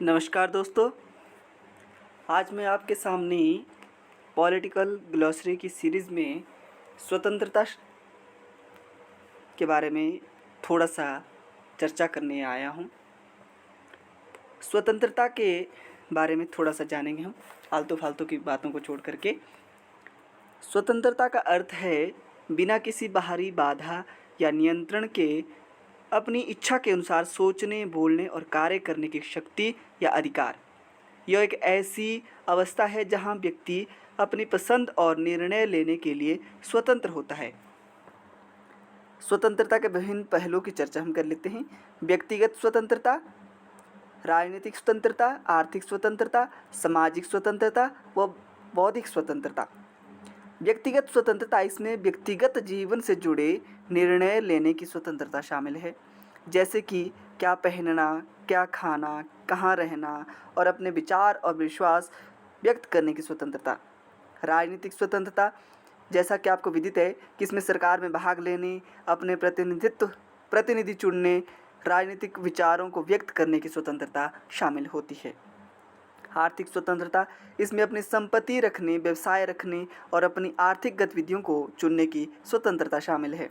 नमस्कार दोस्तों, आज मैं आपके सामने पॉलिटिकल ग्लॉसरी की सीरीज़ में स्वतंत्रता के बारे में थोड़ा सा चर्चा करने आया हूँ। स्वतंत्रता के बारे में थोड़ा सा जानेंगे हम, आलतू फालतू की बातों को छोड़ करके। स्वतंत्रता का अर्थ है बिना किसी बाहरी बाधा या नियंत्रण के अपनी इच्छा के अनुसार सोचने, बोलने और कार्य करने की शक्ति या अधिकार। यह एक ऐसी अवस्था है जहाँ व्यक्ति अपनी पसंद और निर्णय लेने के लिए स्वतंत्र होता है। स्वतंत्रता के विभिन्न पहलुओं की चर्चा हम कर लेते हैं। व्यक्तिगत स्वतंत्रता, राजनीतिक स्वतंत्रता, आर्थिक स्वतंत्रता, सामाजिक स्वतंत्रता व बौद्धिक स्वतंत्रता। व्यक्तिगत स्वतंत्रता, इसमें व्यक्तिगत जीवन से जुड़े निर्णय लेने की स्वतंत्रता शामिल है, जैसे कि क्या पहनना, क्या खाना, कहाँ रहना और अपने विचार और विश्वास व्यक्त करने की स्वतंत्रता। राजनीतिक स्वतंत्रता, जैसा कि आपको विदित है कि इसमें सरकार में भाग लेने, अपने प्रतिनिधि चुनने, राजनीतिक विचारों को व्यक्त करने की स्वतंत्रता शामिल होती है। आर्थिक स्वतंत्रता, इसमें अपनी संपत्ति रखने, व्यवसाय रखने और अपनी आर्थिक गतिविधियों को चुनने की स्वतंत्रता शामिल है।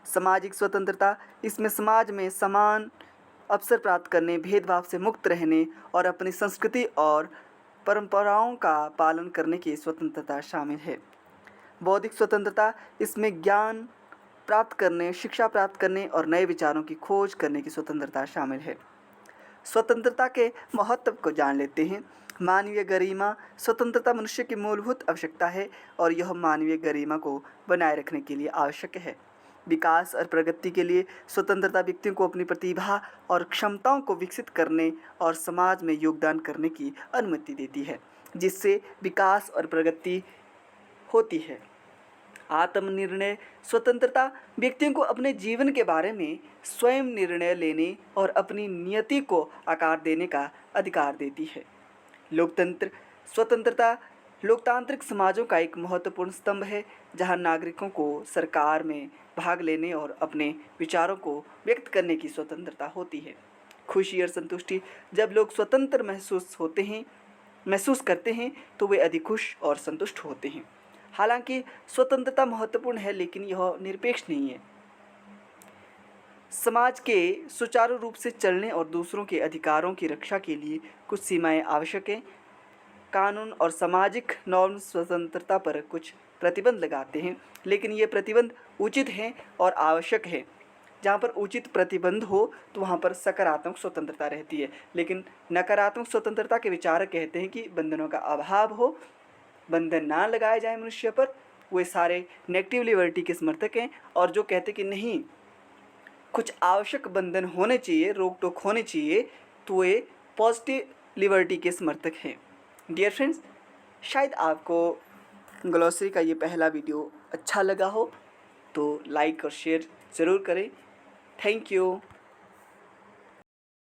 सामाजिक स्वतंत्रता, इसमें समाज में समान अवसर प्राप्त करने, भेदभाव से मुक्त रहने और अपनी संस्कृति और परंपराओं का पालन करने की स्वतंत्रता शामिल है। बौद्धिक स्वतंत्रता, इसमें ज्ञान प्राप्त करने, शिक्षा प्राप्त करने और नए विचारों की खोज करने की स्वतंत्रता शामिल है। स्वतंत्रता के महत्व को जान लेते हैं। मानवीय गरिमा, स्वतंत्रता मनुष्य की मूलभूत आवश्यकता है और यह मानवीय गरिमा को बनाए रखने के लिए आवश्यक है। विकास और प्रगति के लिए स्वतंत्रता व्यक्तियों को अपनी प्रतिभा और क्षमताओं को विकसित करने और समाज में योगदान करने की अनुमति देती है, जिससे विकास और प्रगति होती है। आत्मनिर्णय स्वतंत्रता व्यक्तियों को अपने जीवन के बारे में स्वयं निर्णय लेने और अपनी नियति को आकार देने का अधिकार देती है। लोकतंत्र स्वतंत्रता लोकतांत्रिक समाजों का एक महत्वपूर्ण स्तंभ है, जहां नागरिकों को सरकार में भाग लेने और अपने विचारों को व्यक्त करने की स्वतंत्रता होती है। खुशी और संतुष्टि, जब लोग स्वतंत्र महसूस करते हैं तो वे अधिक खुश और संतुष्ट होते हैं। हालांकि स्वतंत्रता महत्वपूर्ण है, लेकिन यह निरपेक्ष नहीं है। समाज के सुचारू रूप से चलने और दूसरों के अधिकारों की रक्षा के लिए कुछ सीमाएं आवश्यक हैं। कानून और सामाजिक नॉर्म स्वतंत्रता पर कुछ प्रतिबंध लगाते हैं, लेकिन ये प्रतिबंध उचित हैं और आवश्यक है। जहाँ पर उचित प्रतिबंध हो तो वहाँ पर सकारात्मक स्वतंत्रता रहती है, लेकिन नकारात्मक स्वतंत्रता के विचारक कहते हैं कि बंधनों का अभाव हो, बंधन ना लगाए जाए मनुष्य पर, वे सारे नेगेटिव लिबर्टी के समर्थक हैं। और जो कहते कि नहीं, कुछ आवश्यक बंधन होने चाहिए, रोक टोक होनी चाहिए, तो वे पॉजिटिव लिबर्टी के समर्थक हैं। डियर फ्रेंड्स, शायद आपको ग्लॉसरी का ये पहला वीडियो अच्छा लगा हो, तो लाइक और शेयर ज़रूर करें। Thank you.